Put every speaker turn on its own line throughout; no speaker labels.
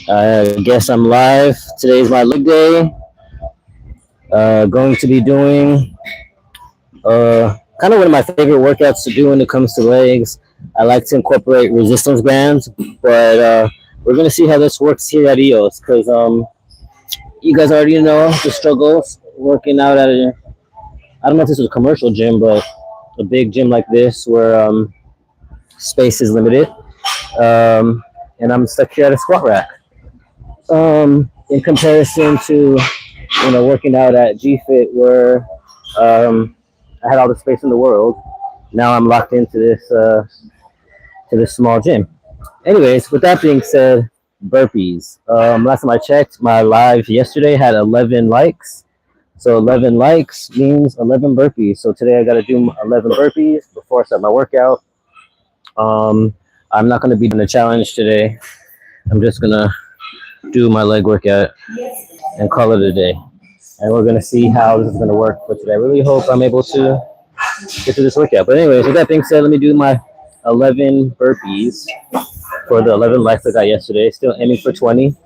I guess I'm live. Today's my leg day. Going to be doing kind of one of my favorite workouts to do when it comes to legs. I like to incorporate resistance bands, but we're gonna see how this works here at EOS because you guys already know the struggles working out at a, I don't know if this is a commercial gym, but a big gym like this where space is limited, and I'm stuck here at a squat rack. In comparison to working out at GFit where I had all the space in the world. Now I'm locked into this small gym. Anyways, with that being said, burpees. Last time I checked, my live yesterday had 11 likes. So 11 likes means 11 burpees. So today I got to do 11 burpees before I start my workout. I'm not going to be doing a challenge today. I'm just going to do my leg workout and call it a day. And we're going to see how this is going to work for today. I really hope I'm able to get to this workout. But anyways, with that being said, let me do my 11 burpees for the 11 likes I got yesterday. Still aiming for 20.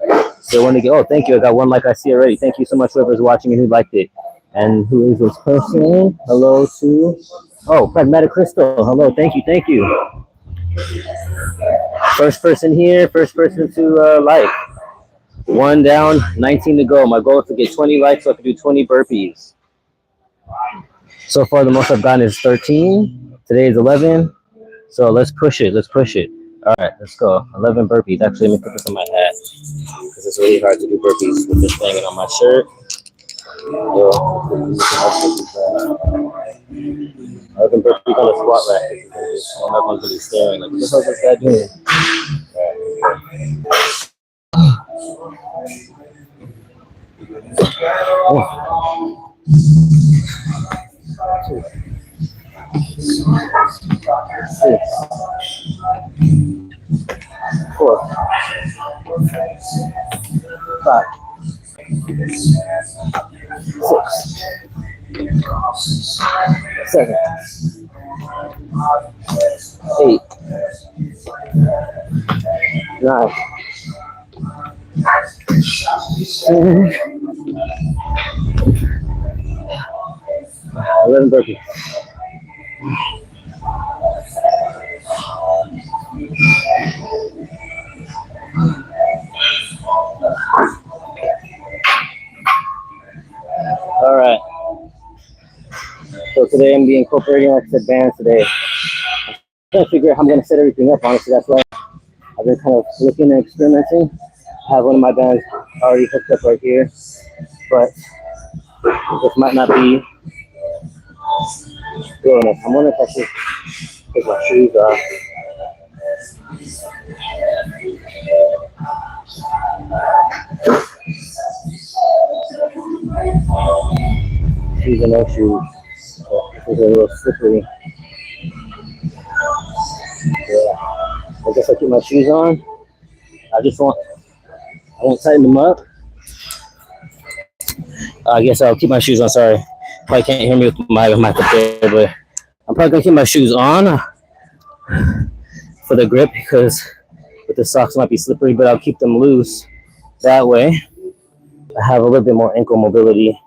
Still want to get, oh, thank you. I got one like I see already. Thank you so much, whoever's watching and who liked it. And who is this person? Hello to, oh, Pragmatic Crystal. Hello, thank you, thank you. First person here, first person to like. One down, 19 to go. My goal is to get 20 likes so I can do 20 burpees. So far, the most I've gotten is 13. Today is 11. So let's push it. Let's push it. All right, let's go. 11 burpees. Actually, let me put this on my hat because it's really hard to do burpees with this hanging on my shirt. Yo, 11 burpees on a squat rack. Everyone's really staring. Like, what the hell is this guy doing? Oh. 2, 6, 4, 5, 6, 7, 8, 9, 10, 11 burpees. All right. So today I'm be incorporating, like I said, bands today. I'm trying to figure out how I'm going to set everything up, honestly. That's why I've been kind of looking and experimenting. I have one of my bands already hooked up right here, but this might not be good enough. I'm wondering if I should take my shoes off. Shoes and no shoes. This is a little slippery. Yeah. I guess I'll keep my shoes on. I won't tighten them up. I guess I'll keep my shoes on, sorry. Probably can't hear me with my mic up there, but I'm probably gonna keep my shoes on for the grip because with the socks might be slippery, but I'll keep them loose. That way I have a little bit more ankle mobility.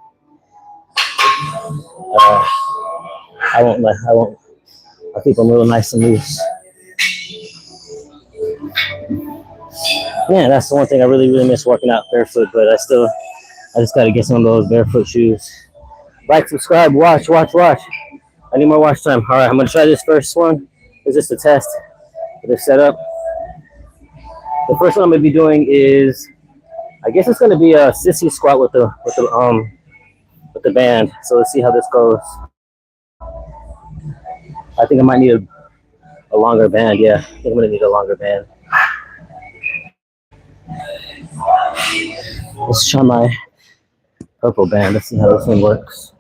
I'll keep them real nice and loose. Yeah, that's the one thing I really miss working out barefoot, but I just gotta get some of those barefoot shoes. Like, subscribe, watch. I need more watch time. All right, I'm gonna try this first one. Is this a test for the setup? The first one I'm gonna be doing is, I guess it's gonna be a sissy squat with the band. So let's see how this goes. I think I might need a longer band. Yeah, I think I'm gonna need a longer band. Let's try my purple band. Let's see how this one works.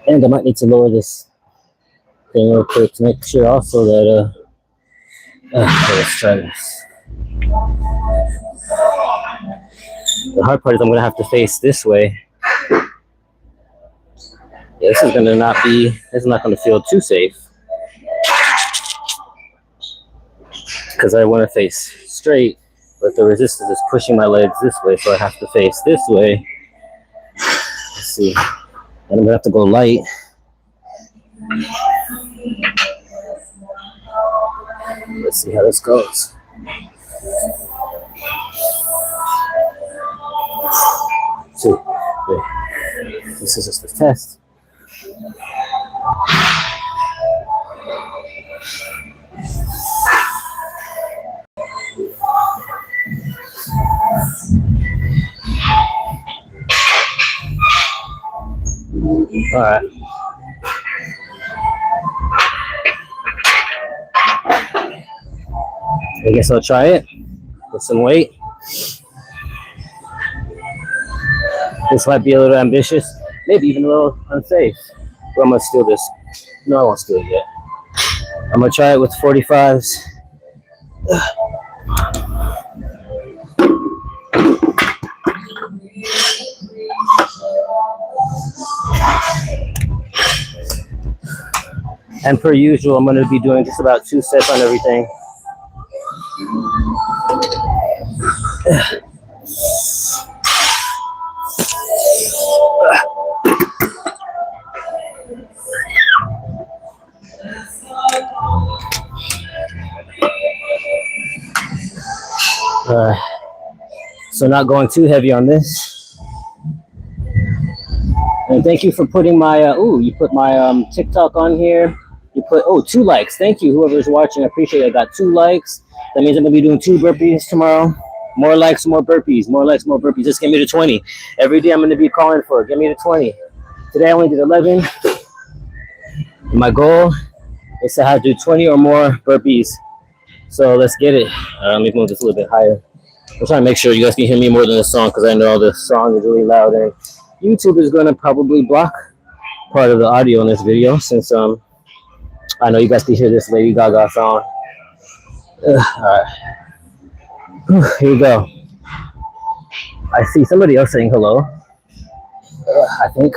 And I might need to lower this thing real quick to make sure also that let's try this. The hard part is I'm gonna have to face this way. Yeah, this is not gonna feel too safe because I want to face straight, but the resistance is pushing my legs this way, so I have to face this way. Let's see. And I'm gonna have to go light. Let's see how this goes. Two, three. This is just a test. All right. I guess I'll try it with some weight. This might be a little ambitious, maybe even a little unsafe. But I'm gonna steal this. No, I won't steal it yet. I'm gonna try it with 45s. And per usual, I'm going to be doing just about 2 sets on everything. So not going too heavy on this. And thank you for putting my, you put my TikTok on here. You put, 2 likes. Thank you, whoever's watching. I appreciate it. I got 2 likes. That means I'm going to be doing 2 burpees tomorrow. More likes, more burpees. More likes, more burpees. Just get me to 20. Every day I'm going to be calling for it. Get me to 20. Today I only did 11. My goal is to have to do 20 or more burpees. So let's get it. Let me move this a little bit higher. I'm trying to make sure you guys can hear me more than the song because I know the song is really loud and YouTube is going to probably block part of the audio in this video since I know you guys can hear this Lady Gaga song. All right. Here we go. I see somebody else saying hello. I think.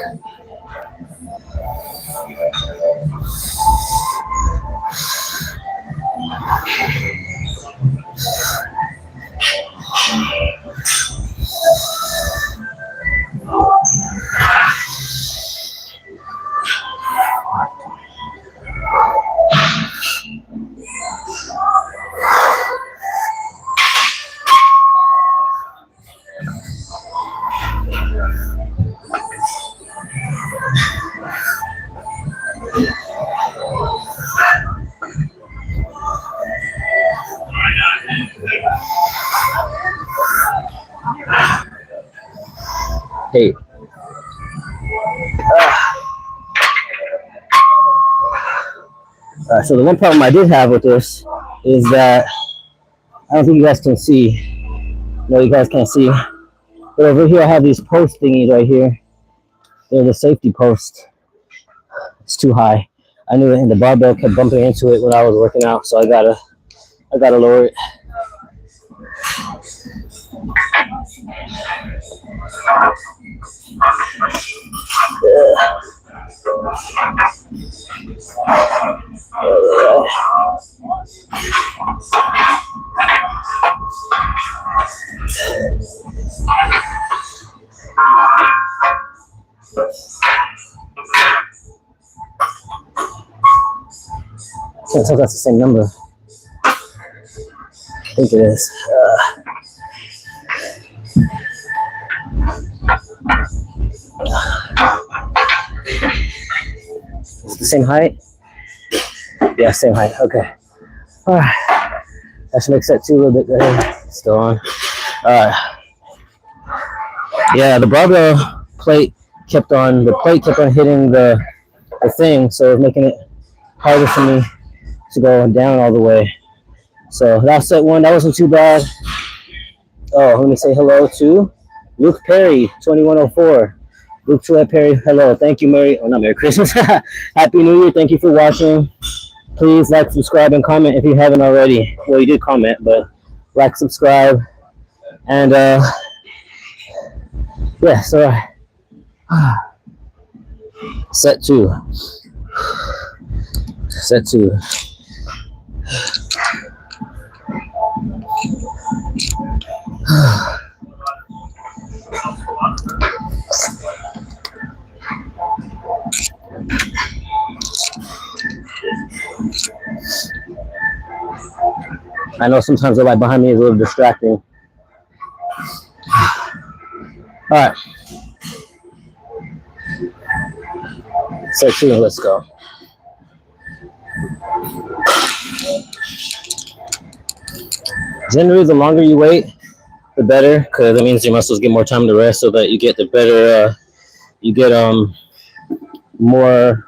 Hey. So the one problem I did have with this is that I don't think you guys can see. No, you guys can't see. But over here I have these post thingies right here. They're the safety post. It's too high. I knew it, and the barbell kept bumping into it when I was working out, so I gotta lower it. Can't tell if that's the same number. I think it is. Is it the same height? Yeah, same height. Okay. All right. That should make set 2 a little bit better. Still on. Yeah, the barbell plate kept on hitting the thing, so it was making it harder for me to go down all the way. So that's set 1. That wasn't too bad. Oh, let me say hello to Luke Perry, 2104. Luke Perry, hello. Thank you, not Merry Christmas. Happy New Year. Thank you for watching. Please like, subscribe, and comment if you haven't already. Well, you did comment, but like, subscribe, and yeah. So Set two. Set two. I know sometimes the light behind me is a little distracting. All right. Set two, let's go. Generally, the longer you wait, the better, because that means your muscles get more time to rest, so that you get the better, you get more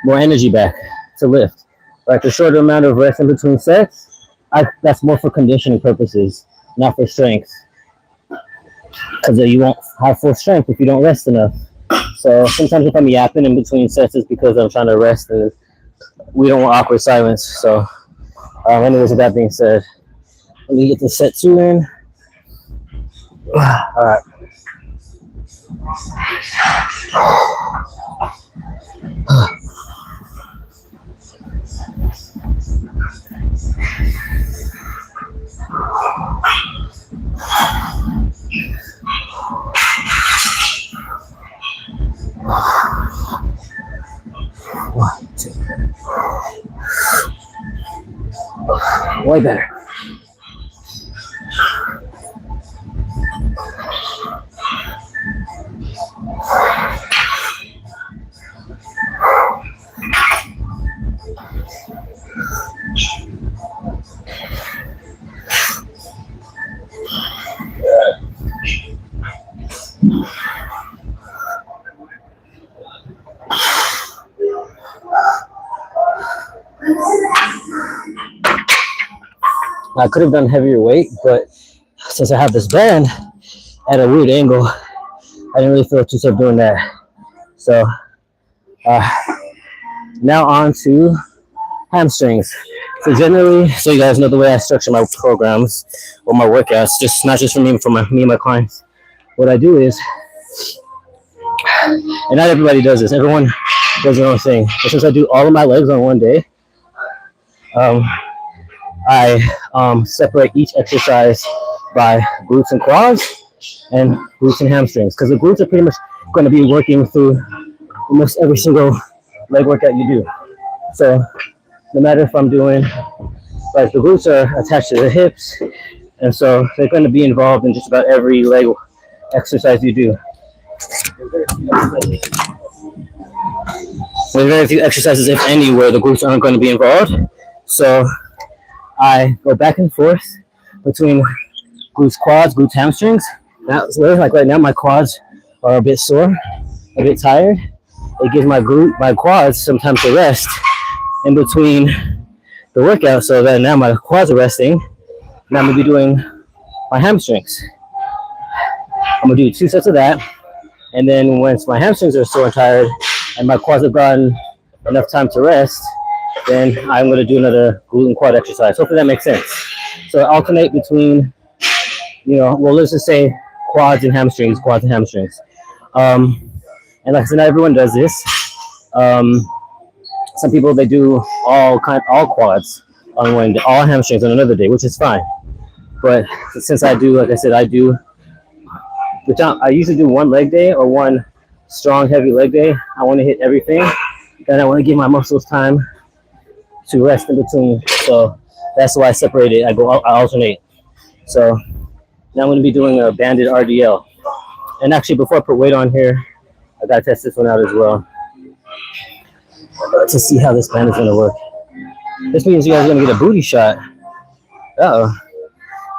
energy back to lift. Like the shorter amount of rest in between sets, that's more for conditioning purposes, not for strength, because you won't have full strength if you don't rest enough. So sometimes if I'm yapping in between sets, it's because I'm trying to rest, and we don't want awkward silence. So, anyways, with that being said, let me get the set two in. All right. One, two. Way better. I could have done heavier weight, but since I have this band at a weird angle, I didn't really feel too safe doing that. So now on to hamstrings. So generally, so you guys know the way I structure my programs or my workouts, just not just for me, but for me and my clients. What I do is, and not everybody does this, everyone does their own thing. But since I do all of my legs on one day, I separate each exercise by glutes and quads and glutes and hamstrings, because the glutes are pretty much going to be working through almost every single leg workout you do. So no matter if I'm doing, like, the glutes are attached to the hips, and so they're going to be involved in just about every leg exercise you do. There's very few exercises, if any, where the glutes aren't going to be involved. So I go back and forth between glutes, quads, glutes, hamstrings. Now, like right now, my quads are a bit sore, a bit tired. It gives my quads some time to rest in between the workout, so that now my quads are resting. Now I'm gonna be doing my hamstrings. I'm gonna do 2 sets of that, and then once my hamstrings are sore and tired, and my quads have gotten enough time to rest, then I'm going to do another glute and quad exercise. Hopefully that makes sense. So I alternate between, well, let's just say quads and hamstrings. And like I said, not everyone does this. Some people, they do all quads on one day, all hamstrings on another day, which is fine. But since I do, like I said, I usually do one leg day or one strong, heavy leg day. I want to hit everything. Then I want to give my muscles time to rest in between. So that's why I separate it. I alternate. So now I'm going to be doing a banded RDL. And actually, before I put weight on here, I got to test this one out as well to see how this band is going to work. This means you guys are going to get a booty shot. Uh-oh.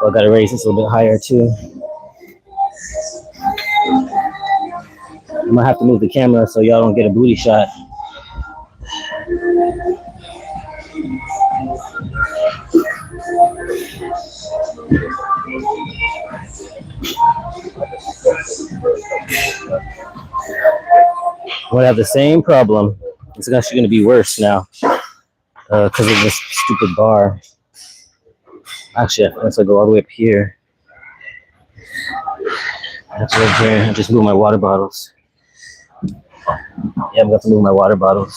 Well, I got to raise this a little bit higher too. I might have to move the camera so y'all don't get a booty shot. I'm gonna have the same problem. It's actually gonna be worse now because of this stupid bar. Actually, once I go all the way up here, that's right here. I just move my water bottles. Yeah, I'm going to move my water bottles.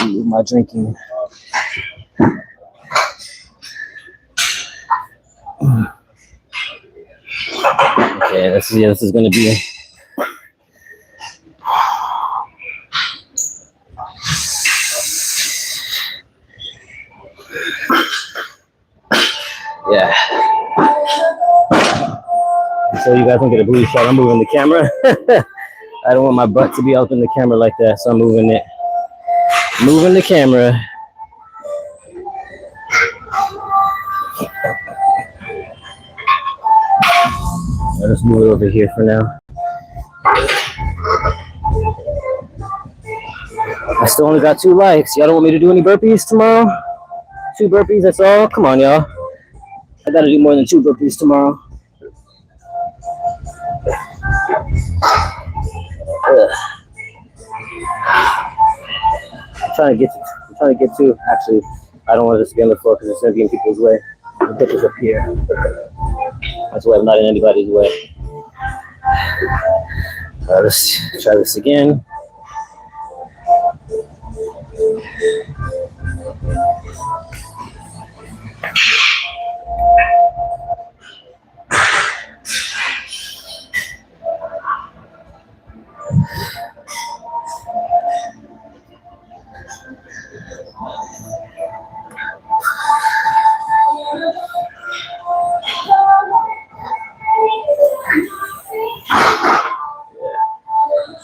Move my drinking. Okay, this is going to be. Yeah. So you guys don't get a booty shot. I'm moving the camera. I don't want my butt to be out in the camera like that, so I'm moving it. Moving the camera. I'll just move it over here for now. I still only got 2 likes. Y'all don't want me to do any burpees tomorrow? 2 burpees, that's all? Come on, y'all. I gotta do more than 2 burpees tomorrow. I'm trying to get to, actually, I don't want this to be on the floor because it's going to be in people's way. I'll put this up here. That's why I'm not in anybody's way. Let's try this again.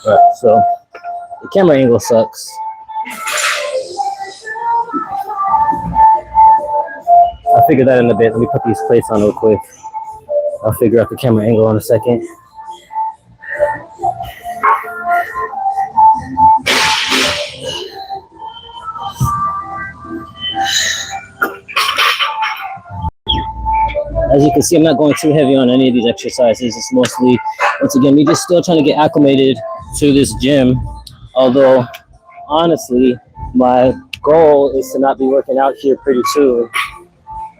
Alright, so the camera angle sucks. I'll figure that in a bit. Let me put these plates on real quick. I'll figure out the camera angle in a second. As you can see, I'm not going too heavy on any of these exercises. It's mostly, once again, me just still trying to get acclimated to this gym. Although, honestly, my goal is to not be working out here pretty soon.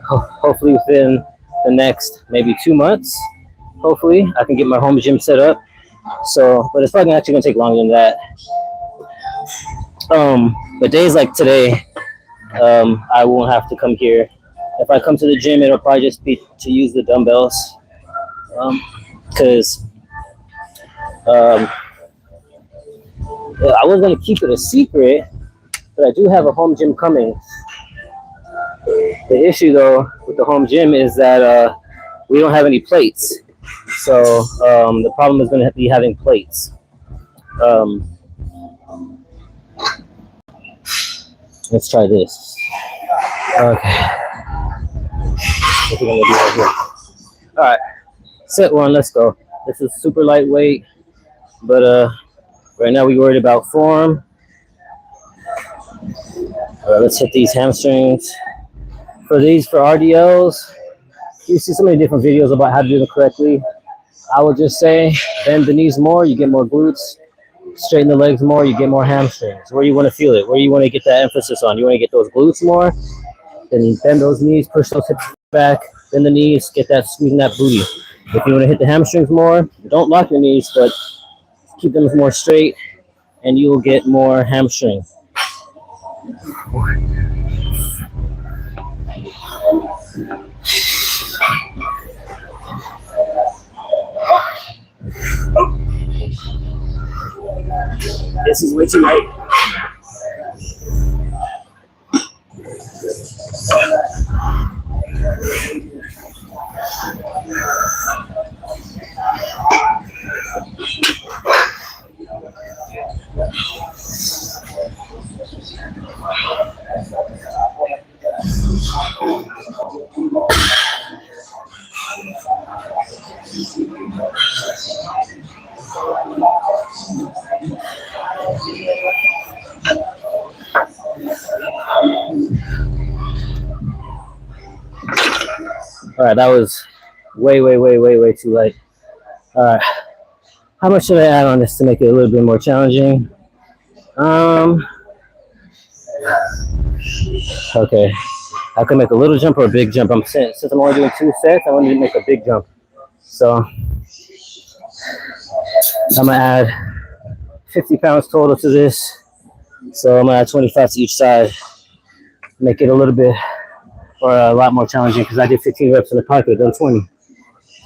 Hopefully within the next maybe 2 months. Hopefully, I can get my home gym set up. So, but it's probably actually gonna take longer than that. But days like today, I won't have to come here. If I come to the gym, it'll probably just be to use the dumbbells. Because I was going to keep it a secret, but I do have a home gym coming. The issue, though, with the home gym is that we don't have any plates. So the problem is going to be having plates. Let's try this. Okay. What we're gonna do right here. All right, set 1. Let's go. This is super lightweight, but right now we worried about form. All right, let's hit these hamstrings. For RDLs, you see so many different videos about how to do them correctly. I would just say bend the knees more, you get more glutes. Straighten the legs more, you get more hamstrings. Where you want to feel it, where you want to get that emphasis on. You want to get those glutes more, then bend those knees, push those hips back, bend the knees, get that, squeezing that booty. If you want to hit the hamstrings more, don't lock your knees, but keep them more straight, and you will get more hamstring. This is way too light. All right, that was way too light. All right, how much should I add on this to make it a little bit more challenging? Okay, I can make a little jump or a big jump. Since I'm only doing 2 sets, I want to make a big jump. So I'm gonna add 50 pounds total to this. So I'm gonna add 25 to each side. Make it a little bit or a lot more challenging because I did 15 reps in the pocket, done 20.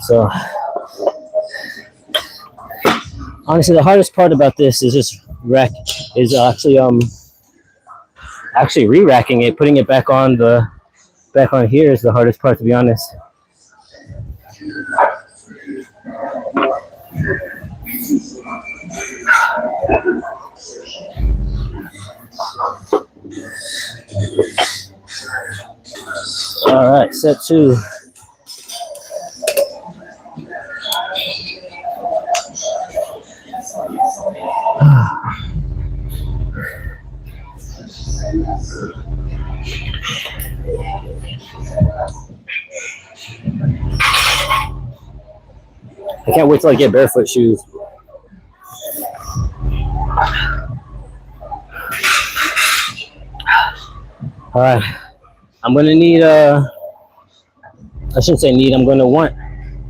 So honestly, the hardest part about this is just actually re-racking it, putting it back on here is the hardest part, to be honest. All right, set 2. I can't wait till I get barefoot shoes. All right, I'm gonna need I shouldn't say need. I'm gonna want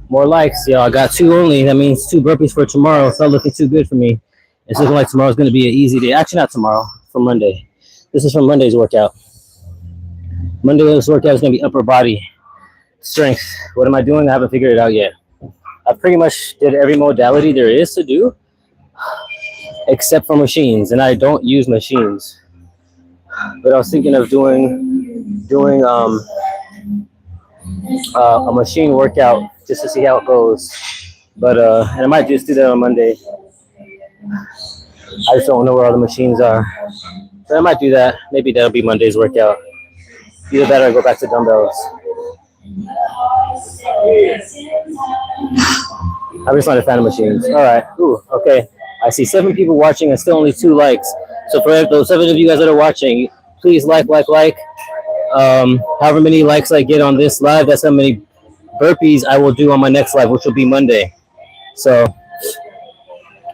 more likes. Yo, I got 2 only. That means 2 burpees for tomorrow. It's not looking too good for me. It's looking like tomorrow's gonna be an easy day. Actually, not tomorrow. For Monday. This is from Monday's workout. Monday's workout is gonna be upper body strength. What am I doing? I haven't figured it out yet. I pretty much did every modality there is to do, except for machines, and I don't use machines. But I was thinking of doing a machine workout just to see how it goes. But and I might just do that on Monday. I just don't know where all the machines are. So I might do that. Maybe that'll be Monday's workout. Either that or I go back to dumbbells. I'm just not a fan of machines. All right. Ooh, okay. I see 7 people watching and still only 2 likes. So for those 7 of you guys that are watching, please like. However many likes I get on this live, that's how many burpees I will do on my next live, which will be Monday. So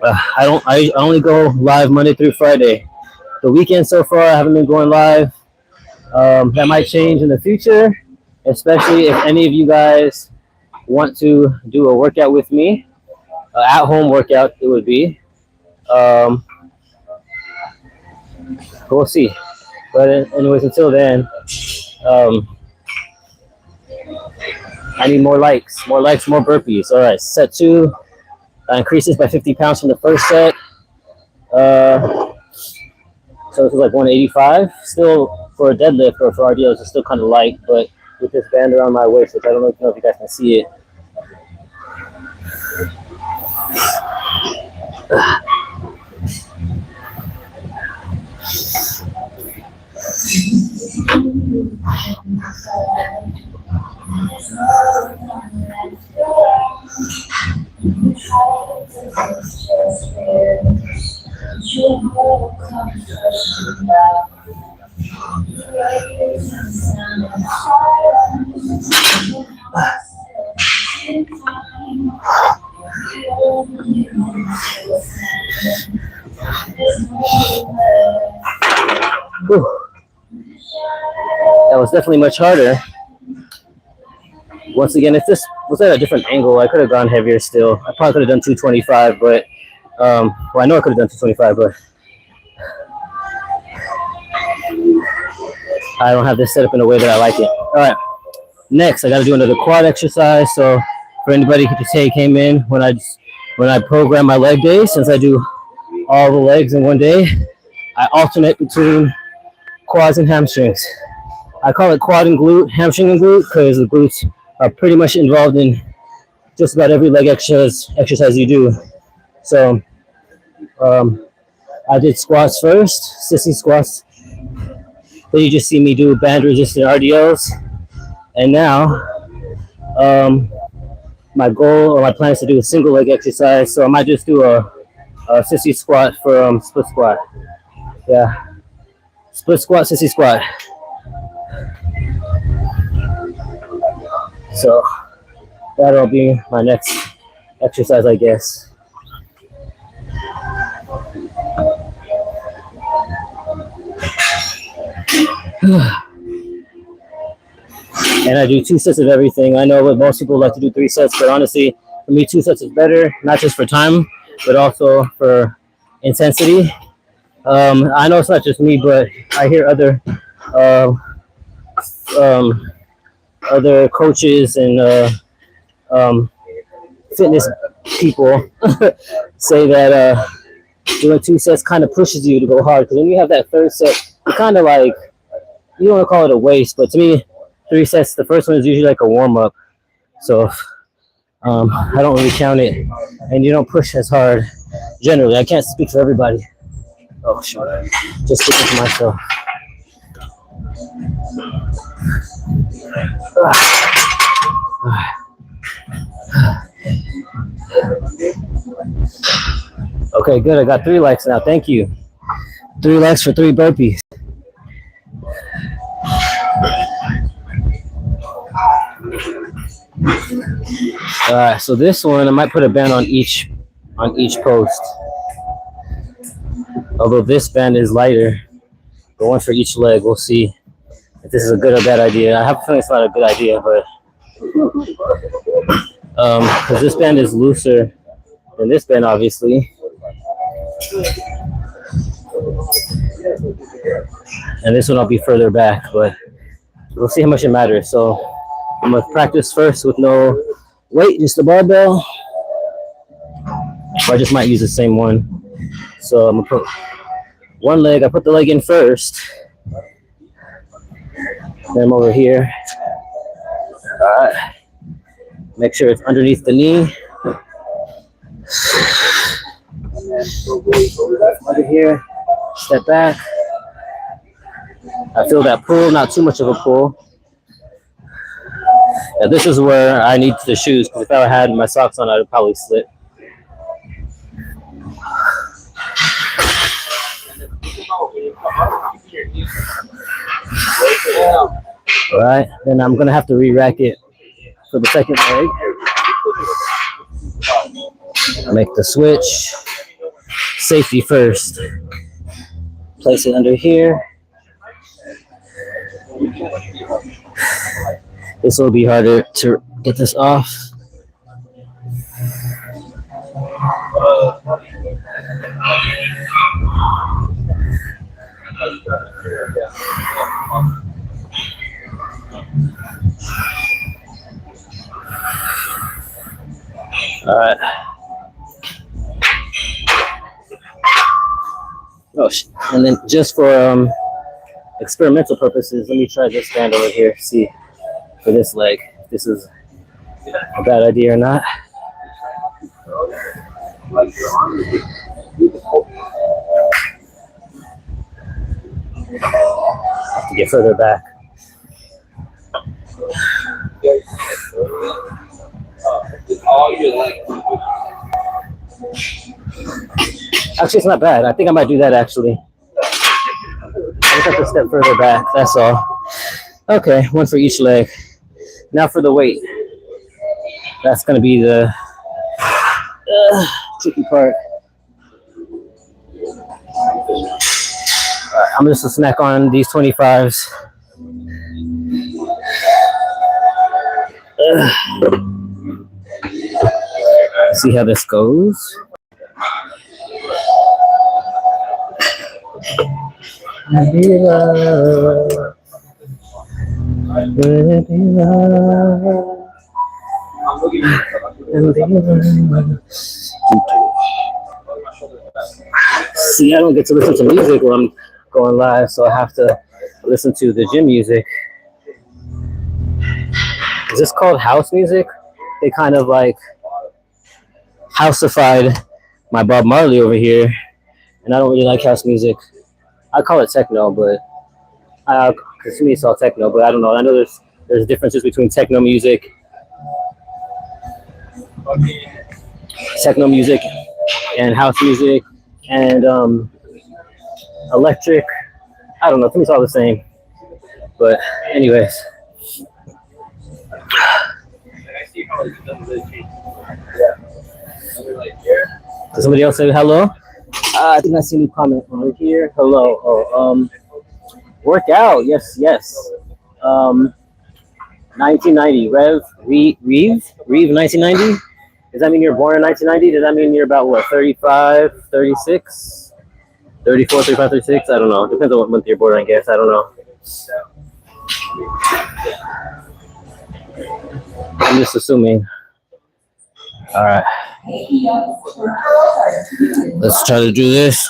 I only go live Monday through Friday. The weekend so far, I haven't been going live. That might change in the future, especially if any of you guys want to do a workout with me, at-home workout it would be. We'll see. But anyways, until then, I need more likes, more burpees. All right, set 2 increases by 50 pounds from the first set. So this is like 185. Still, for a deadlift or for RDLs, it's still kind of light, but with this band around my waist, which I don't know if you guys can see it. Whew. That was definitely much harder. Once again, if this was at a different angle, I could have gone heavier still. I probably could have done 225, but well, I know I could have done 225, but I don't have this set up in a way that I like it. All right, next I got to do another quad exercise. So for anybody who came in when I program my leg day, since I do all the legs in one day, I alternate between quads and hamstrings. I call it quad and glute, hamstring and glute, because the glutes are pretty much involved in just about every leg exercise you do. So I did squats first, sissy squats. Then you just see me do band resistant RDLs. And now my goal or my plan is to do a single leg exercise. So I might just do a sissy squat for split squat. Yeah, split squat, sissy squat. So that'll be my next exercise, I guess. And I do 2 sets of everything. I know what most people like to do 3 sets, but honestly, for me, 2 sets is better, not just for time, but also for intensity. I know it's not just me, but I hear uh, um, other coaches and um, fitness people say that doing 2 sets kind of pushes you to go hard, because when you have that third set, you kind of like, you don't want to call it a waste, but to me, 3 sets, the first one is usually like a warm up. So I don't really count it, and you don't push as hard. Generally, I can't speak for everybody. Oh, sure. Just speaking for myself. Okay, good. I got 3 likes now. Thank you. 3 likes for 3 burpees. All right, so this one I might put a band on each post. Although this band is lighter, but one for each leg. We'll see if this is a good or bad idea. I have a feeling it's not a good idea, but because this band is looser than this band, obviously, and this one I'll be further back, but we'll see how much it matters. So I'm gonna practice first with no weight, just the barbell, or I just might use the same one. So I'm gonna put one leg. I put the leg in first. Then I'm over here. All right. Make sure it's underneath the knee. Over here. Step back. I feel that pull, not too much of a pull. Now this is where I need the shoes, because if I had my socks on, I'd probably slip. All right, then I'm gonna have to re-rack it for the second leg. Make the switch. Safety first. Place it under here. This will be harder to get this off. All right. Oh, and then just for experimental purposes, let me try this band over here. See for this leg, if this is a bad idea or not. Have to get further back. Actually, it's not bad. I think I might do that actually. I just have to step further back, that's all. Okay, one for each leg. Now for the weight. That's going to be the tricky part. All right, I'm just going to snack on these 25s. See how this goes. See, I don't get to listen to music when I'm going live, so I have to listen to the gym music. Is this called house music? They kind of like houseified my Bob Marley over here, and I don't really like house music. I call it techno, but because to me it's all techno, but I don't know. I know there's differences between techno music and house music and electric. I don't know. To me it's all the same. But anyways. Does somebody else say hello? I think I see a new comment over here. Hello. Oh, workout. Yes. 1990. Reeve 1990. Does that mean you're born in 1990? Does that mean you're about what, 35, 36, 34, 35, 36? I don't know. Depends on what month you're born, I guess. I don't know. I'm just assuming. All right. Let's try to do this.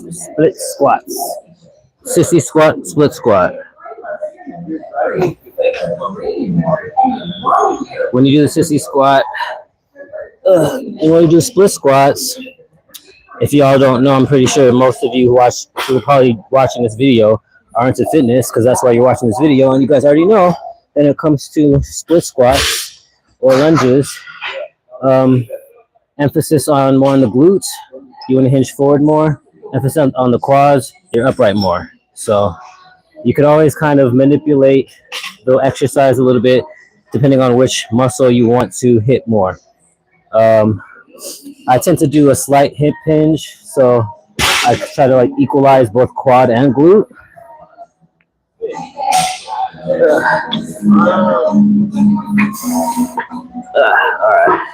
Split squats. Sissy squat, split squat. When you do the sissy squat, and when you do split squats, if y'all don't know, I'm pretty sure most of you who are probably watching this video are into fitness, because that's why you're watching this video, and you guys already know when it comes to split squats or lunges, emphasis on more on the glutes. You want to hinge forward more. Emphasis on the quads. You're upright more. So you could always kind of manipulate the exercise a little bit depending on which muscle you want to hit more. I tend to do a slight hip hinge, so I try to like equalize both quad and glute. All right.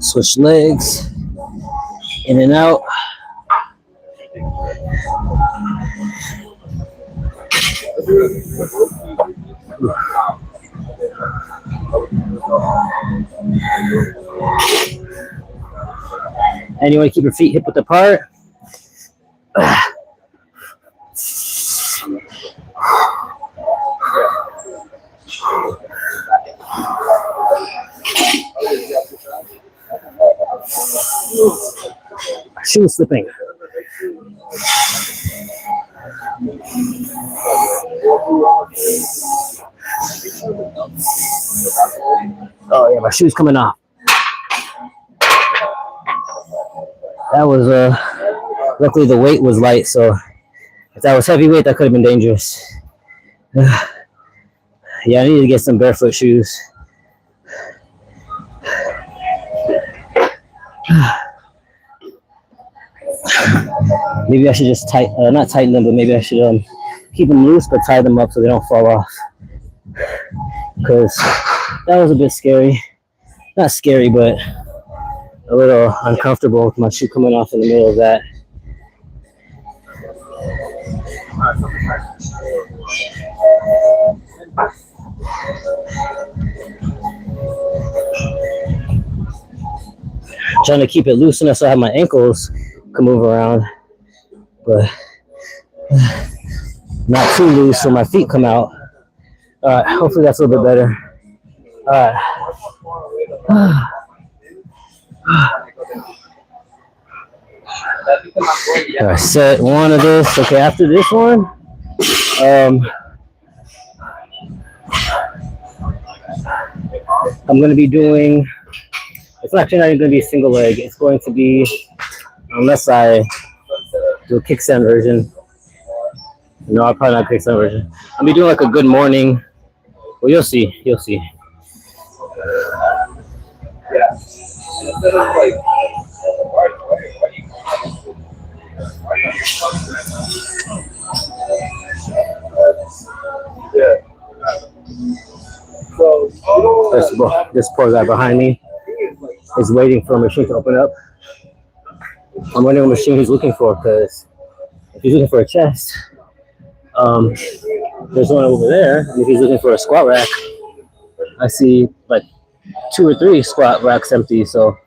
Switch legs, in and out. And you want to keep your feet hip width apart. Shoe slipping. Oh yeah, my shoe's coming off. That was luckily the weight was light, so if that was heavy weight, that could have been dangerous. Yeah, I need to get some barefoot shoes. Maybe I should just not tighten them, but maybe I should keep them loose, but tie them up so they don't fall off. Because that was a bit scary. Not scary, but a little uncomfortable with my shoe coming off in the middle of that. Trying to keep it loose enough so I have my ankles can move around, but not too loose so my feet come out. All right, hopefully that's a little bit better. All right. All right, set one of this. Okay, after this one, I'm going to be doing, it's actually not even going to be a single leg. It's going to be, unless I do a kickstand version. No, I'll probably not kickstand version. I'll be doing like a good morning. Well, you'll see. You'll see. First of all, this poor guy behind me is waiting for a machine to open up. I'm wondering what machine he's looking for, because if he's looking for a chest, there's one over there. And if he's looking for a squat rack, I see like 2 or 3 squat racks empty. So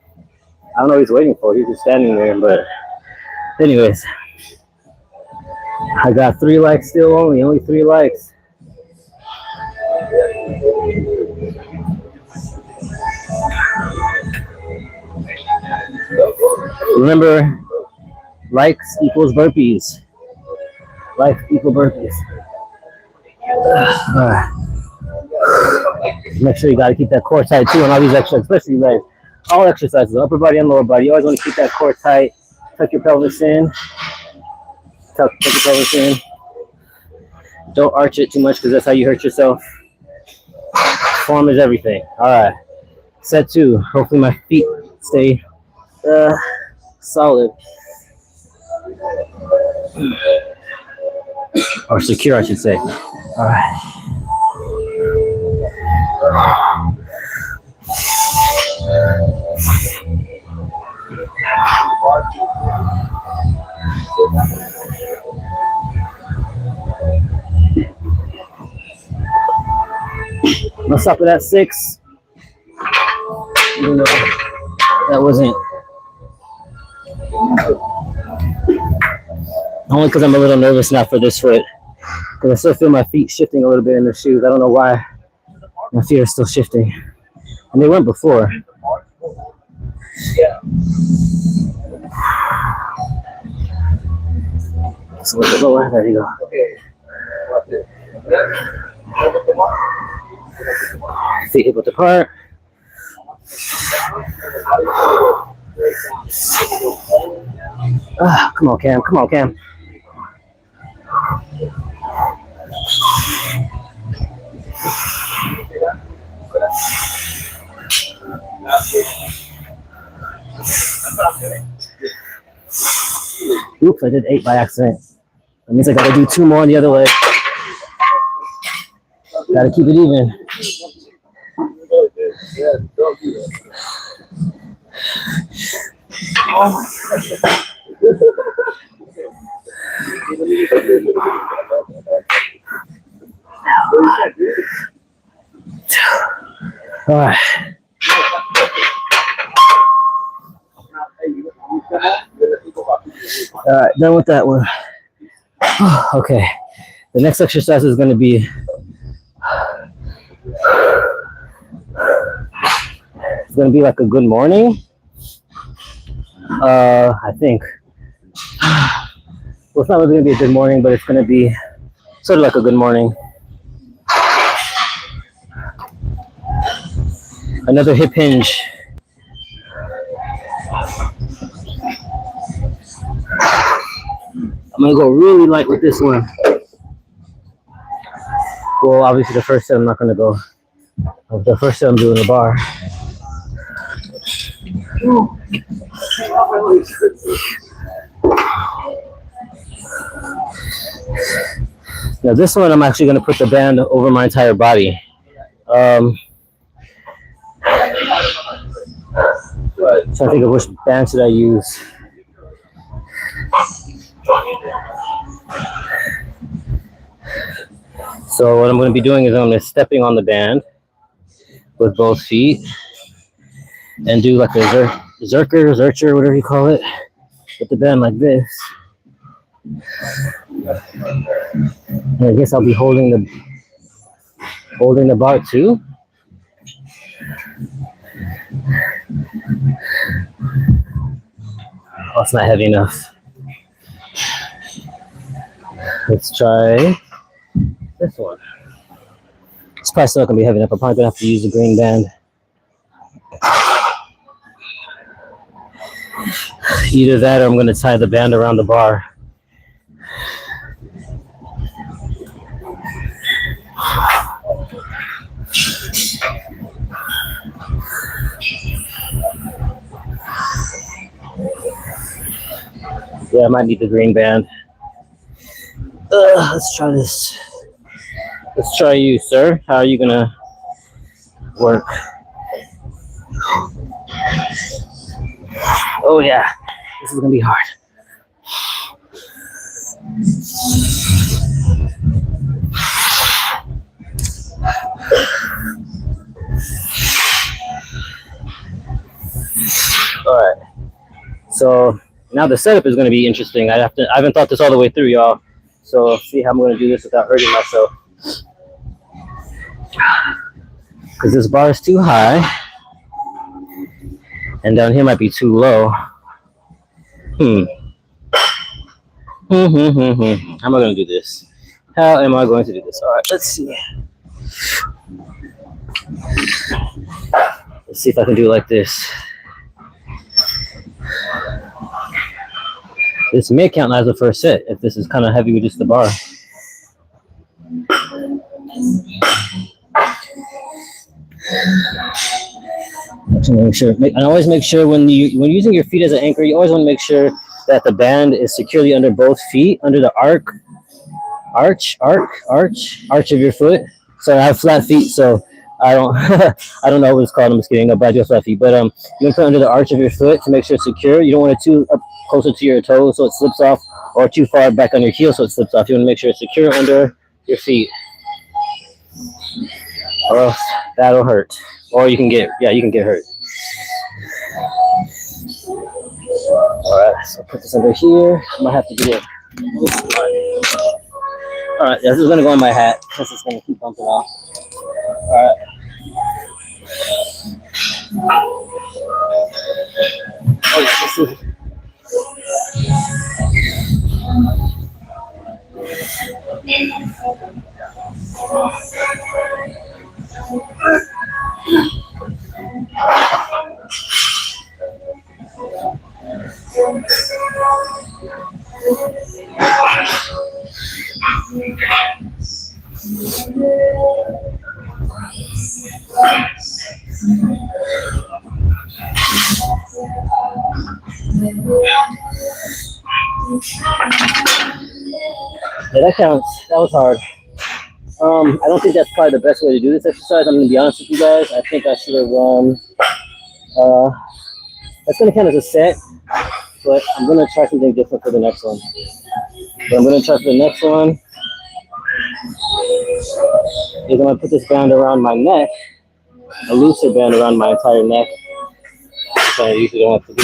I don't know what he's waiting for. He's just standing there. But anyways, I got 3 likes still, only 3 likes. Remember, likes equals burpees. Likes equal burpees. Make sure you got to keep that core tight too on all these exercises, especially legs. All exercises, upper body and lower body. You always want to keep that core tight. tuck your pelvis in. Tuck your pelvis in. Don't arch it too much because that's how you hurt yourself. Form is everything. All right. Set 2. Hopefully my feet stay solid. Or secure, I should say. All right. Let's stop it at 6. That wasn't. Only because I'm a little nervous now for this foot. Because I still feel my feet shifting a little bit in the shoes. I don't know why my feet are still shifting. And they weren't before. So with the lower, there you go. Feet hip width apart. Come on, Cam. Come on, Cam. Oops, I did 8 by accident. That means I gotta do 2 more on the other leg. Gotta keep it even. All right. All right, done with that one. Okay, the next exercise is going to be like a good morning. I think. Well, it's not really going to be a good morning, but it's going to be sort of like a good morning. Another hip hinge. I'm gonna go really light with this one. Well, obviously the first set I'm not gonna go. The first set I'm doing the bar. Now this one I'm actually gonna put the band over my entire body. So I think of which band should I use. So what I'm going to be doing is I'm going to be stepping on the band with both feet and do like a zercher, whatever you call it, with the band like this. And I guess I'll be holding the bar too. Oh, it's not heavy enough. Let's try this one. It's probably still not going to be heavy enough. I'm probably going to have to use the green band. Either that or I'm going to tie the band around the bar. Yeah, I might need the green band. Let's try this. Let's try you, sir. How are you gonna work? Oh yeah, this is gonna be hard. All right. So now the setup is going to be interesting. I haven't thought this all the way through, y'all. So see how I'm going to do this without hurting myself. Because this bar is too high. And down here might be too low. How am I going to do this? How am I going to do this? All right, let's see. Let's see if I can do it like this. This may count as a first set if this is kind of heavy with just the bar. Make sure, and always make sure when you're using your feet as an anchor, you always want to make sure that the band is securely under both feet, under the arch of your foot. So I have flat feet, so I don't I don't know what it's called. I'm just kidding. No, but I do have flat feet. But you can put it under the arch of your foot to make sure it's secure. You don't want it too up closer to your toes so it slips off, or too far back on your heel so it slips off. You want to make sure it's secure under your feet, or else that'll hurt. Or you can get hurt. All right, so put this under here. I might have to do it. All right, this is gonna go on my hat because it's gonna keep bumping off. All right. Oh yeah, this is. Yeah, that counts. That was hard. I don't think that's probably the best way to do this exercise. I'm gonna be honest with you guys. I think I should have that's gonna count as a set, but I'm gonna try something different for the next one. What I'm gonna try for the next one is I'm gonna put this band around my neck, a looser band around my entire neck, which I usually don't have to do,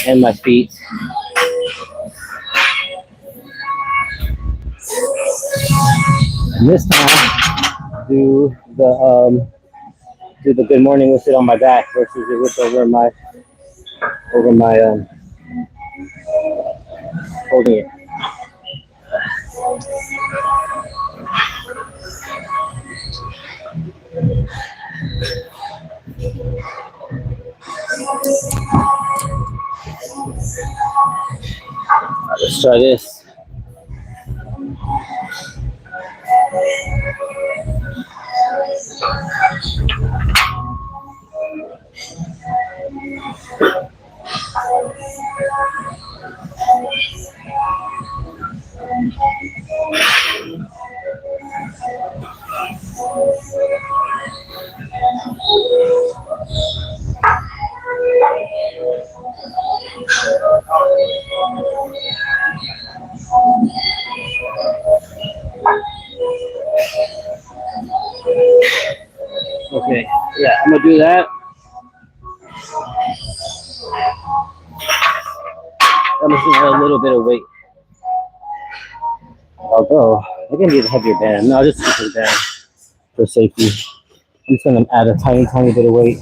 and my feet. And this time, do the good morning with it on my back versus it with over my holding it. Let's try this. Okay, yeah, I'm gonna do that. I'm just gonna add a little bit of weight. Although I can need a heavier band. No, I'll just keep the band for safety. I'm just gonna add a tiny bit of weight.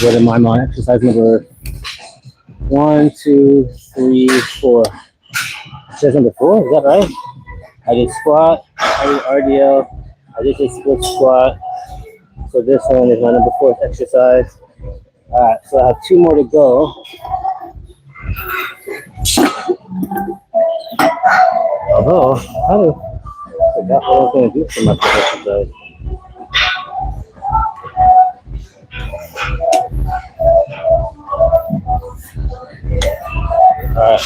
What am I on? Exercise number 1, 2, 3, 4. Exercise number 4, is that right? I did squat, I did RDL, I did a split squat. So this one is my number 4th exercise. Alright, so I have 2 more to go. Although, I kind of forgot what I was going to do for my 4th exercise. Alright.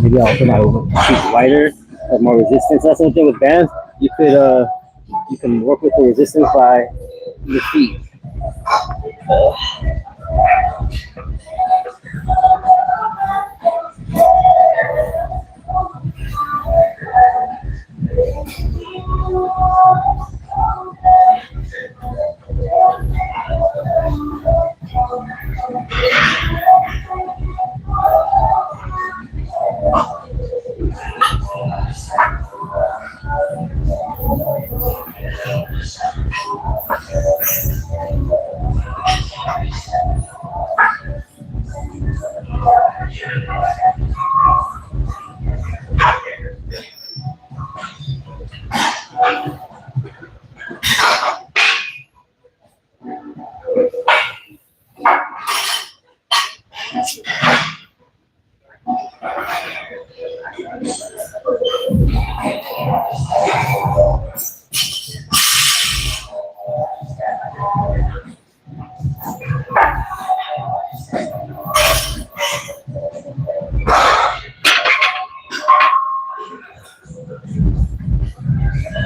Maybe I'll put my feet wider, have more resistance. That's one thing with bands. You can work with the resistance by your feet.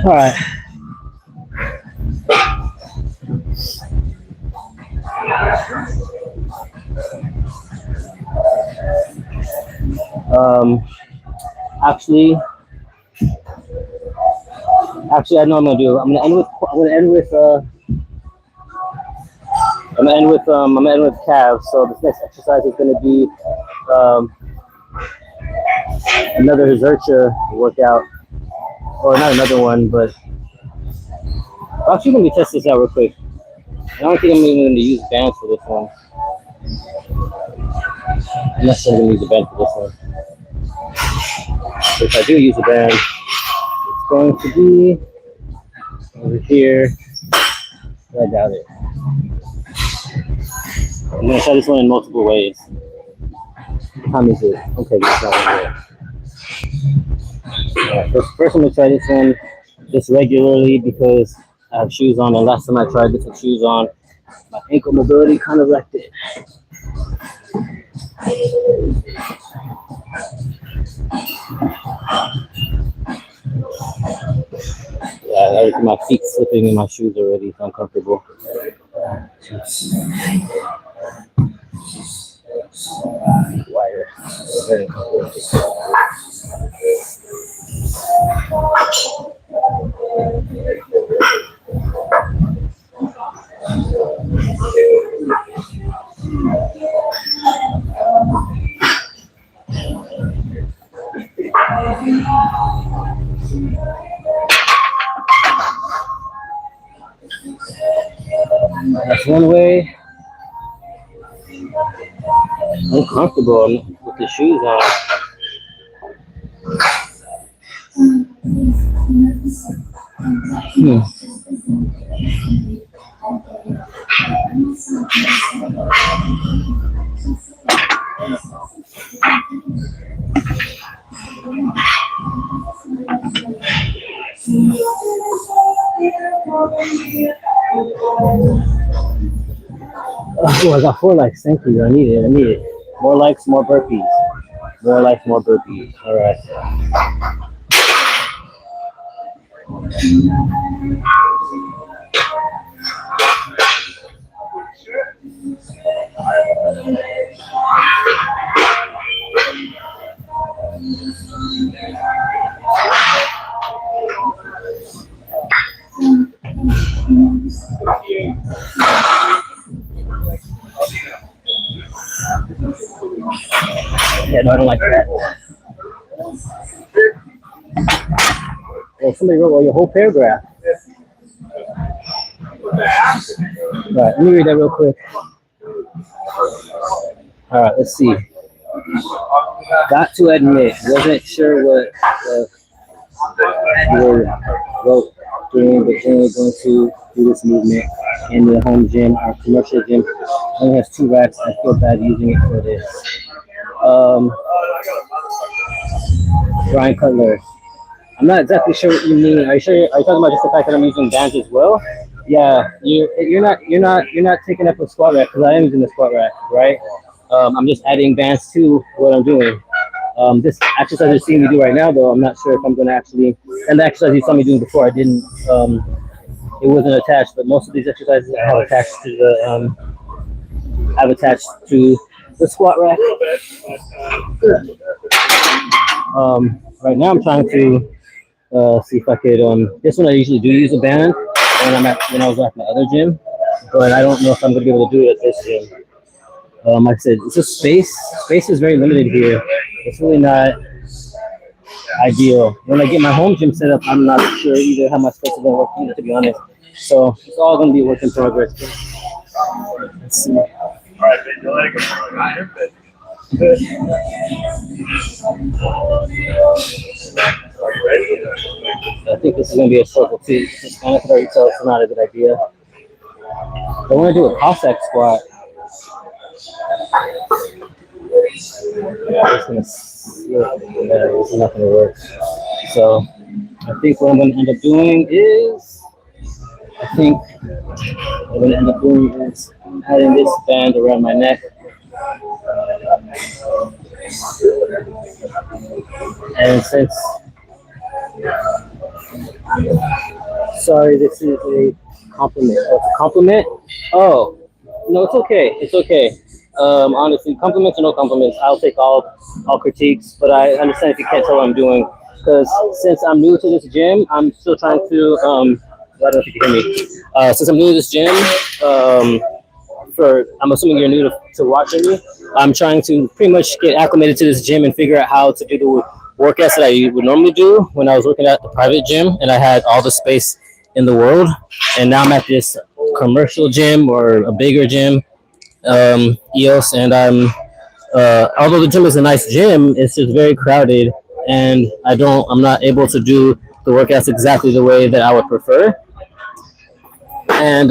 All right. Um, actually, I know what I'm gonna do. I'm gonna end with I'm gonna end with calves. So this next exercise is gonna be um, another Zercher workout, or not another one, but actually let me test this out real quick. I don't think I'm even gonna use bands for this one. I'm not sure I'm gonna use a band for this one. If I do use a band, it's going to be over here. I doubt it. I'm gonna try this one in multiple ways. What time is it? Okay, this one there. Alright, first I'm gonna try this one just regularly because I have shoes on, and last time I tried this with shoes on, my ankle mobility kind of wrecked it. Yeah, my feet slipping in my shoes already. It's uncomfortable. Wider. Very uncomfortable. That's one way. Uncomfortable with the shoes on. Oh, I got 4 likes. Thank you. I need it. More likes, more burpees. More likes, more burpees. All right. Yeah, no, I don't like that. Oh, somebody wrote your whole paragraph. All right, let me read that real quick. All right, let's see. Got to admit, wasn't sure what you wrote during, but generally going to do this movement in the home gym. Our commercial gym only has 2 racks. I feel bad using it for this. Brian Cutler. I'm not exactly sure what you mean. Are you talking about just the fact that I'm using bands as well? Yeah, you're not taking up a squat rack because I am using the squat rack, right? I'm just adding bands to what I'm doing. This exercise you're seeing me do right now, though, I'm not sure if I'm going to actually. And the exercise you saw me doing before, I didn't. It wasn't attached, but most of these exercises I have attached to the. I've attached to the squat rack. Right now I'm trying to see if I could. This one I usually do use a band when I was at my other gym, but I don't know if I'm gonna be able to do it at this gym. Like I said, it's just space. Space is very limited here. It's really not ideal. When I get my home gym set up, I'm not sure either how my space is gonna work either, to be honest. So it's all gonna be a work in progress. Let's see. I think this is gonna be a circle too. Just kind of throw yourself. It's not a good idea. I want to do a Cossack squat. It's gonna slip. Yeah, this is not gonna work. So I think what I'm gonna end up doing is, I think what I'm gonna end up doing is adding this band around my neck. And since, sorry, this is a compliment. Oh, it's a compliment? Oh, no, it's okay. It's okay. Honestly, compliments or no compliments, I'll take all critiques. But I understand if you can't tell what I'm doing, because since I'm new to this gym, I'm still trying to. I don't know if you can hear me. Since I'm new to this gym, I'm assuming you're new to watching me. I'm trying to pretty much get acclimated to this gym and figure out how to do the workouts that I would normally do when I was working at the private gym and I had all the space in the world. And now I'm at this commercial gym or a bigger gym, EOS, and although the gym is a nice gym, it's just very crowded, and I'm not able to do the workouts exactly the way that I would prefer. And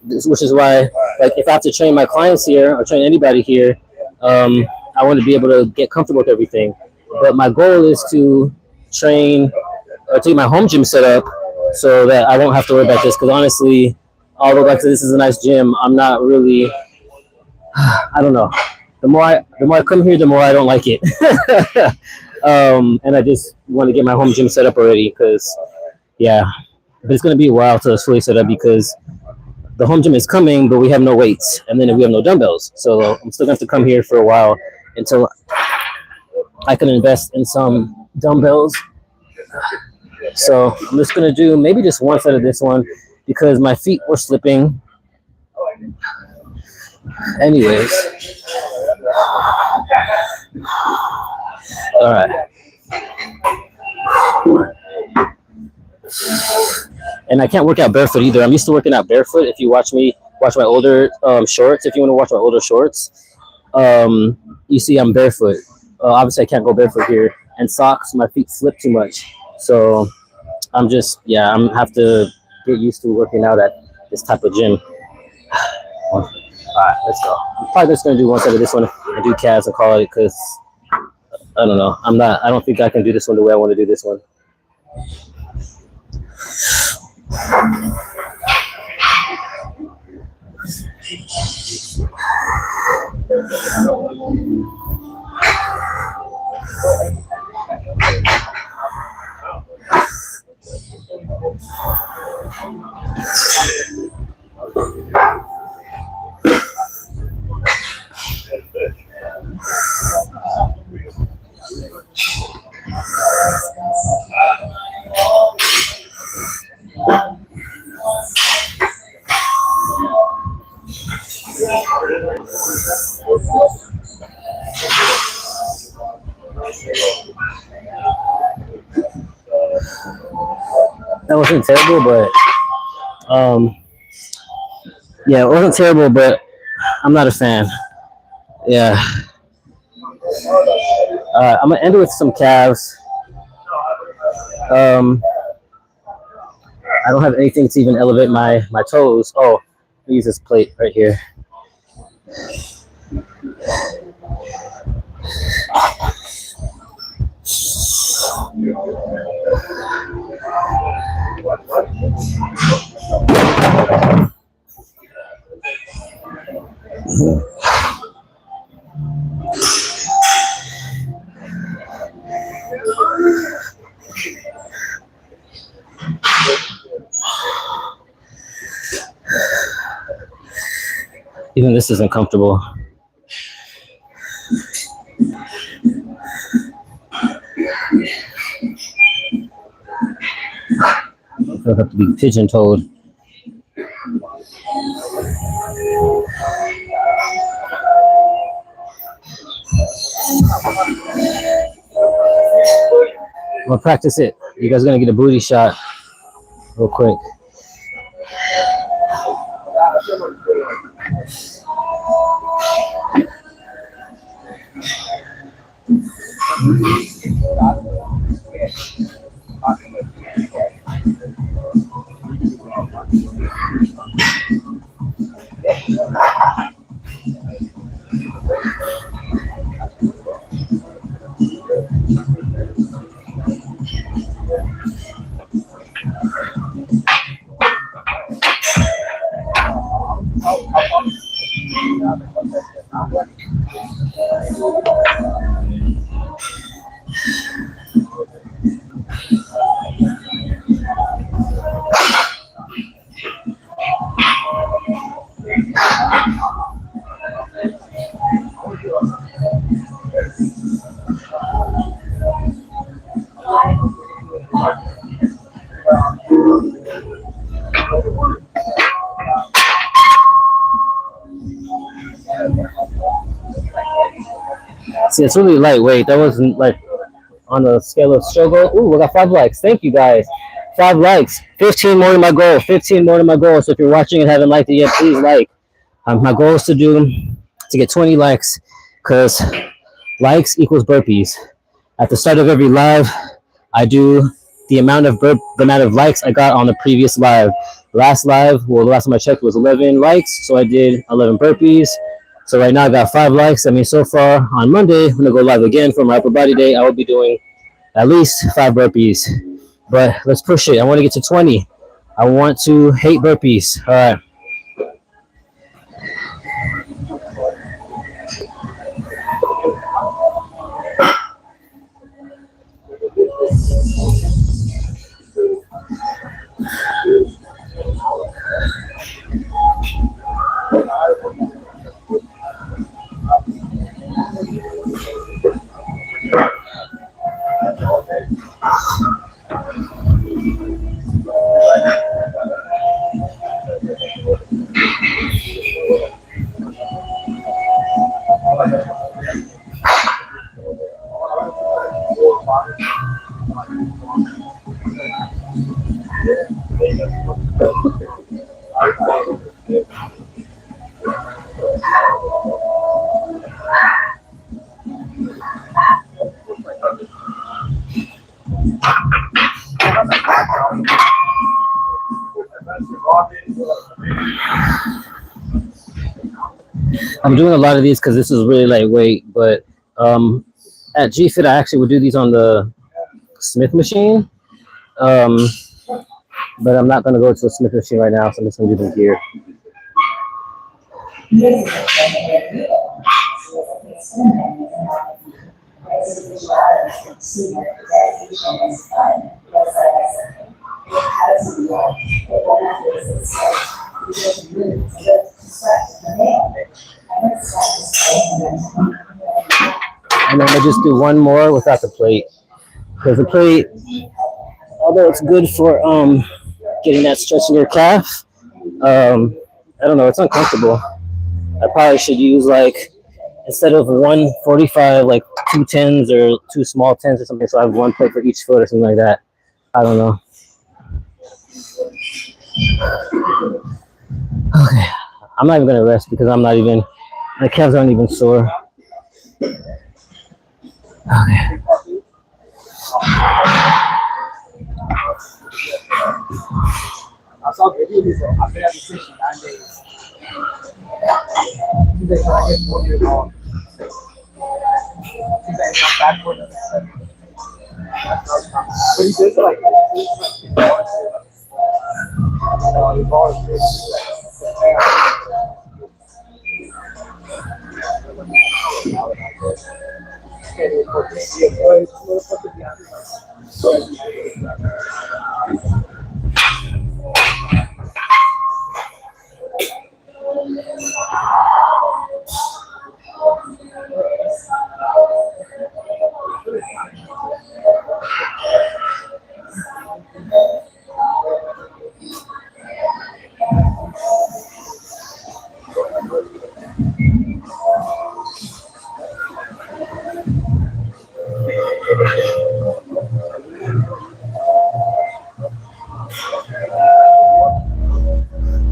which is why, like, if I have to train my clients here or train anybody here, I want to be able to get comfortable with everything. But my goal is to train or take my home gym set up so that I won't have to worry about this. Because honestly, although like this is a nice gym, I'm not really. I don't know. The more I come here, the more I don't like it. And I just want to get my home gym set up already because, yeah, but it's going to be a while till it's fully set up because the home gym is coming, but we have no weights, and then we have no dumbbells. So I'm still going to have to come here for a while until I can invest in some dumbbells. So I'm just going to do maybe just one set of this one because my feet were slipping. Anyways. All right. And I can't work out barefoot either. I'm used to working out barefoot. If you watch my older shorts, if you want to watch my older shorts, you see I'm barefoot. Obviously, I can't go barefoot here. And socks, my feet slip too much. So I'm have to get used to working out at this type of gym. All right, let's go. I'm probably just gonna do one side of this one and do calves and call it because I don't know. I don't think I can do this one the way I want to do this one. That wasn't terrible, but yeah, it wasn't terrible, but I'm not a fan. Yeah. I'm gonna end with some calves. I don't have anything to even elevate my toes. Oh, let me use this plate right here. Even this is uncomfortable. I'll have to be pigeon-toed. I'm gonna practice it. You guys are gonna get a booty shot real quick. See, it's really lightweight. That wasn't like on a scale of struggle. Ooh, we got 5 likes. Thank you guys. 5 likes. 15 more than my goal. 15 more than my goal. So if you're watching and haven't liked it yet, please like. My goal is to get 20 likes, because likes equals burpees. At the start of every live, I do the amount of likes I got on the previous live. Last live, well, the last time I checked was 11 likes, so I did 11 burpees. So right now I got 5 likes. I mean, so far on Monday, when I go live again for my upper body day, I will be doing at least 5 burpees. But let's push it. I want to get to 20. I want to hate burpees. All right. I'm doing a lot of these because this is really lightweight, but at GFit I actually would do these on the Smith machine. But I'm not going to go to a Smith machine right now, so I'm just going to do them here. And I'm going to just do one more without the plate. Because the plate, although it's good for getting that stretch in your calf, I don't know, it's uncomfortable. I probably should use, like, instead of 145, like 2 10s or 2 small 10s or something, so I have one plate for each foot or something like that. I don't know. Okay, I'm not even gonna rest because my calves aren't even sore. Okay. I saw the video, I've been at the station 9 days. He's like, I get 4 years old. He's like, I'm backward. But he does like, he's always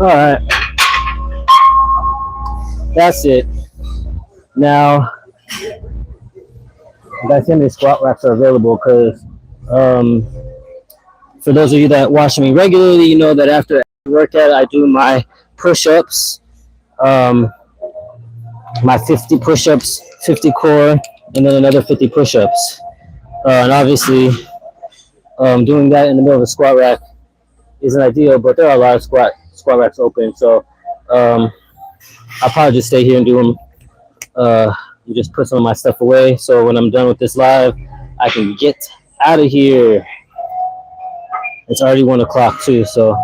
all right, that's it. Now, guys, how many squat racks are available? Because for those of you that watch me regularly, you know that after every workout, I do my push-ups, um, my 50 push-ups, 50 core, and then another 50 push-ups. And obviously, doing that in the middle of a squat rack isn't ideal, but there are a lot of squat racks open, so I'll probably just stay here and do them. And just put some of my stuff away, so when I'm done with this live, I can get out of here. It's already 1 o'clock too, so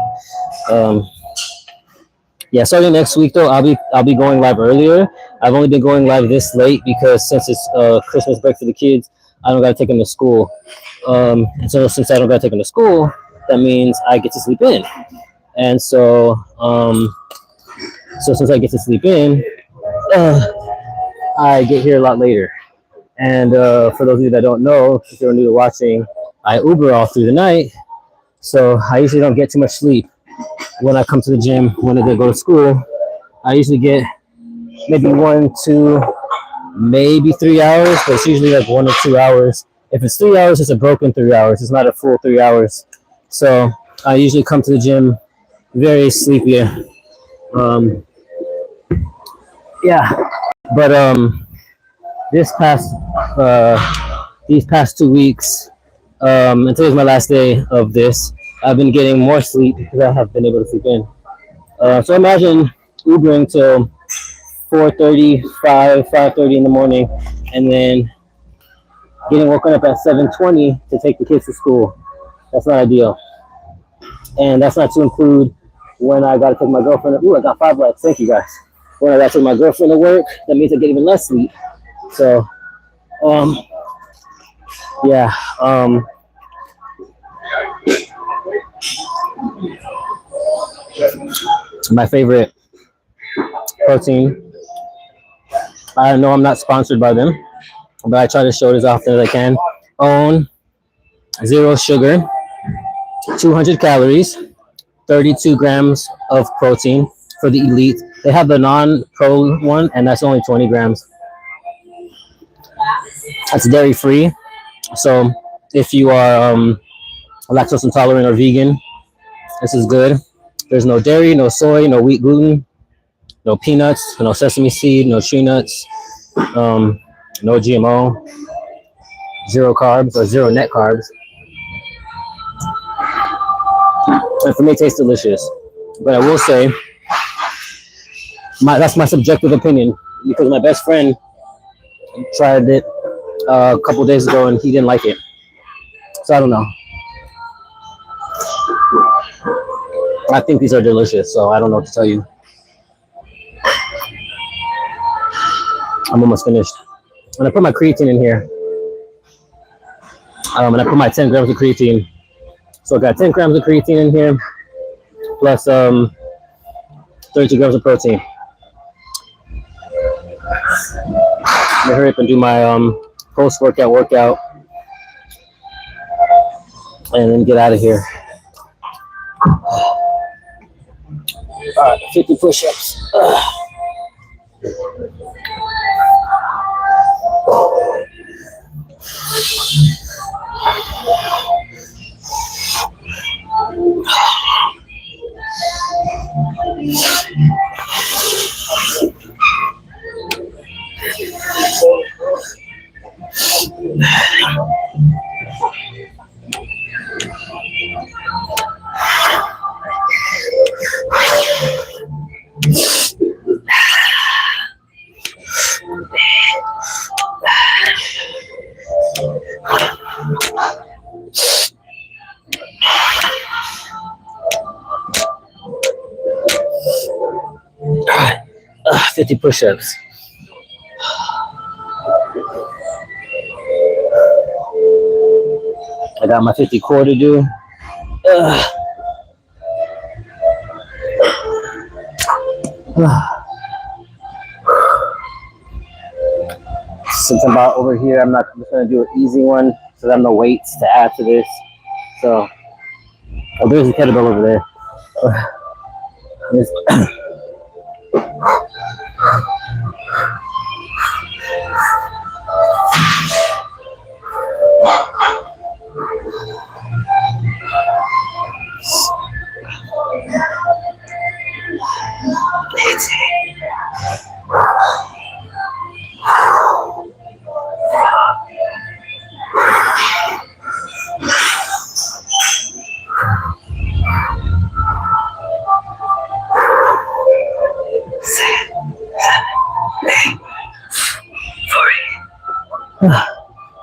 yeah. Starting next week though, I'll be going live earlier. I've only been going live this late because since it's Christmas break for the kids, I don't gotta take them to school. And so since I don't gotta take them to school, that means I get to sleep in. And so since I get to sleep in, I get here a lot later. And for those of you that don't know, if you're new to watching, I Uber all through the night, so I usually don't get too much sleep when I come to the gym. When I go to school, I usually get maybe 1, 2, maybe 3 hours, but it's usually like 1 or 2 hours. If it's 3 hours, it's a broken 3 hours. It's not a full 3 hours. So I usually come to the gym very sleepy. Yeah, but this past these past 2 weeks, and today's my last day of this, I've been getting more sleep because I have been able to sleep in. So imagine Ubering till 4:30, 5:30 in the morning, and then getting woken up at 7:20 to take the kids to school. That's not ideal. And that's not to include when I got to take my girlfriend. Ooh, I got 5 likes. Thank you guys. When I got to take my girlfriend to work, that means I get even less sleep. So, yeah. My favorite protein. I know I'm not sponsored by them, but I try to show it as often as I can. Own, 0 sugar, 200 calories, 32 grams of protein for the elite. They have the non-pro one, and that's only 20 grams. It's dairy free, so if you are lactose intolerant or vegan, this is good. There's no dairy, no soy, no wheat gluten, no peanuts, no sesame seed, no tree nuts, no GMO, 0 carbs or 0 net carbs. And for me, it tastes delicious. But I will say, that's my subjective opinion, because my best friend tried it a couple days ago and he didn't like it. So I don't know. I think these are delicious, so I don't know what to tell you. I'm almost finished. And I put my creatine in here. And I put my 10 grams of creatine. So I got 10 grams of creatine in here, plus 32 grams of protein. I'm gonna hurry up and do my post-workout workout, and then get out of here. 50 push-ups. God, 50 push-ups. I got my 50 core to do. Since I'm about over here, I'm just gonna do an easy one, so I have no weights to add to this. So, oh, there's a kettlebell over there.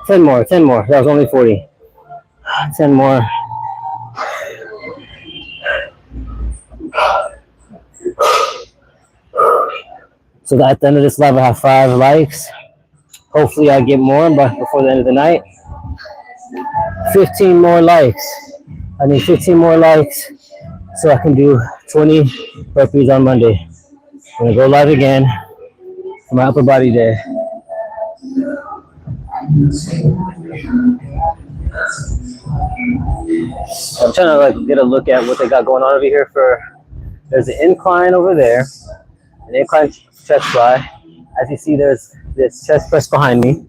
10 more, 10 more. That was only 40. 10 more. So at the end of this live, I have 5 likes. Hopefully I get more, but before the end of the night. 15 more likes. I need 15 more likes so I can do 20 burpees on Monday. I'm gonna go live again for my upper body day. I'm trying to like get a look at what they got going on over here. There's an incline over there, an incline chest fly. As you see, there's this chest press behind me.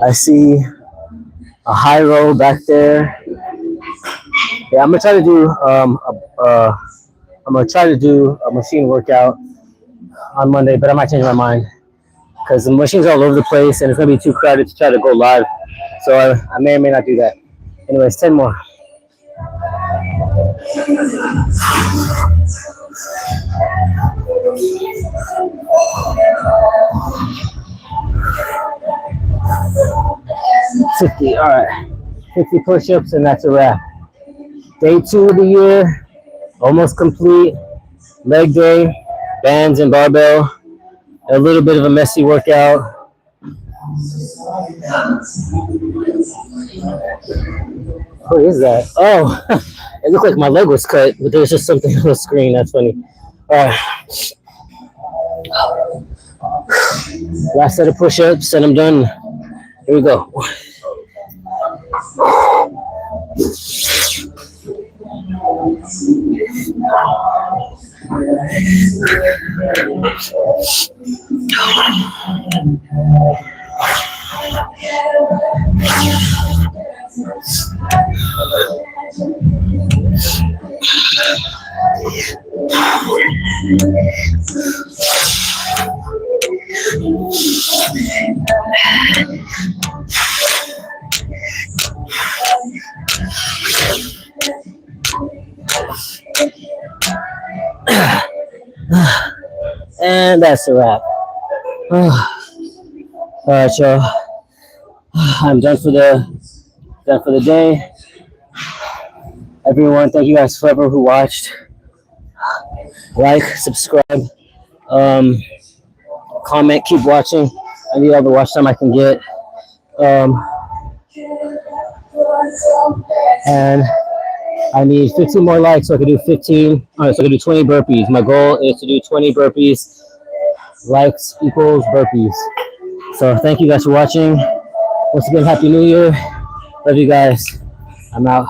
I see a high row back there. Yeah, I'm gonna try to do a machine workout on Monday, but I might change my mind because the machines are all over the place and it's gonna be too crowded to try to go live. So I may or may not do that. Anyways, 10 more. $50. All right, 50 push-ups, and that's a wrap. Day 2 of the year, almost complete. Leg day, bands and barbell. A little bit of a messy workout. What is that? Oh, it looked like my leg was cut, but there was just something on the screen. That's funny. All right. Last set of push-ups, and I'm done. Here we go. And that's a wrap. All right, y'all. I'm done for the day. Everyone, thank you guys for everyone who watched. Like, subscribe, comment, keep watching. I need all the watch time I can get. And I need 15 more likes so I can do 15. All right, so I can do 20 burpees. My goal is to do 20 burpees. Likes equals burpees. So thank you guys for watching. Once again, Happy New Year. Love you guys. I'm out.